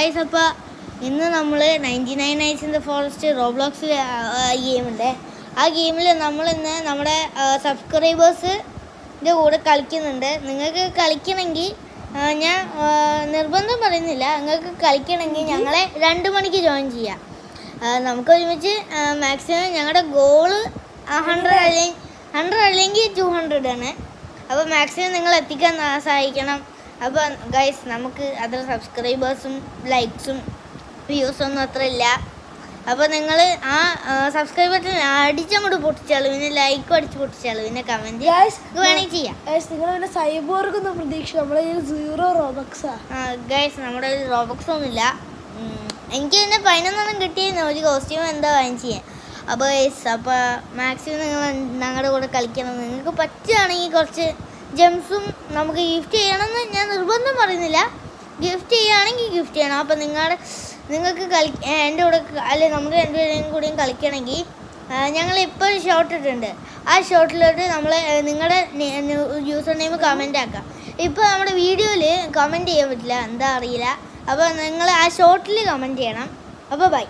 അപ്പോൾ ഇന്ന് നമ്മൾ 99 Nights in the Forest റോബ്ലോക്സിൽ ഗെയിമുണ്ട്. ആ ഗെയിമിൽ നമ്മളിന്ന് നമ്മുടെ സബ്സ്ക്രൈബേഴ്സിൻ്റെ കൂടെ കളിക്കുന്നുണ്ട്. നിങ്ങൾക്ക് കളിക്കണമെങ്കിൽ ഞാൻ നിർബന്ധം പറയുന്നില്ല, നിങ്ങൾക്ക് കളിക്കണമെങ്കിൽ ഞങ്ങളെ 2 മണിക്ക് ജോയിൻ ചെയ്യാം. നമുക്ക് ഒരുമിച്ച് മാക്സിമം ഞങ്ങളുടെ ഗോള് 100 അല്ലെങ്കിൽ 200 ആണ്. അപ്പോൾ മാക്സിമം നിങ്ങൾ എത്തിക്കാൻ സഹായിക്കണം. അപ്പോൾ ഗൈസ്, നമുക്ക് അത്ര സബ്സ്ക്രൈബേഴ്സും ലൈക്സും വ്യൂസൊന്നും അത്ര ഇല്ല. അപ്പോൾ നിങ്ങൾ ആ സബ്സ്ക്രൈബേഴ്സിന് അടിച്ചങ്ങോട്ട് പൊട്ടിച്ചാളൂ, പിന്നെ ലൈക്കും അടിച്ച് പൊട്ടിച്ചാളൂ, പിന്നെ കമൻറ്റ് വേണമെങ്കിൽ ചെയ്യാം. നിങ്ങൾ പിന്നെ സൈബോർക്കൊന്നും പ്രതീക്ഷ നമ്മുടെ 0 റോബക്സാ. ഗൈസ്, നമ്മുടെ ഒരു റോബക്സ് ഒന്നുമില്ല. എനിക്ക് പിന്നെ 11 കിട്ടിയിരുന്നു ഒരു കോസ്റ്റ്യൂം എന്താ വാങ്ങിച്ച്. അപ്പോൾ ഗൈസ്, അപ്പോൾ മാക്സിമം നിങ്ങൾ ഞങ്ങളുടെ കൂടെ കളിക്കണം. നിങ്ങൾക്ക് പറ്റുകയാണെങ്കിൽ കുറച്ച് ജെംസും നമുക്ക് ഗിഫ്റ്റ് ചെയ്യണമെന്ന് ഞാൻ നിർബന്ധം പറയുന്നില്ല. ഗിഫ്റ്റ് ചെയ്യുകയാണെങ്കിൽ ഗിഫ്റ്റ് ചെയ്യണം. അപ്പോൾ നിങ്ങൾക്ക് എൻ്റെ കൂടെ അല്ലെങ്കിൽ നമ്മുടെ 2 പേരെയും കൂടിയും കളിക്കണമെങ്കിൽ ഞങ്ങളിപ്പോൾ ഒരു ഷോട്ട് ഇട്ടിട്ടുണ്ട്. ആ ഷോട്ടിലോട്ട് നമ്മൾ നിങ്ങളുടെ യൂസർ നെയിം കമൻ്റ് ആക്കാം. ഇപ്പോൾ നമ്മുടെ വീഡിയോയിൽ കമൻറ്റ് ചെയ്യാൻ പറ്റില്ല, എന്താ അറിയില്ല. അപ്പോൾ നിങ്ങൾ ആ ഷോട്ടിൽ കമൻറ്റ് ചെയ്യണം. അപ്പോൾ ബൈ.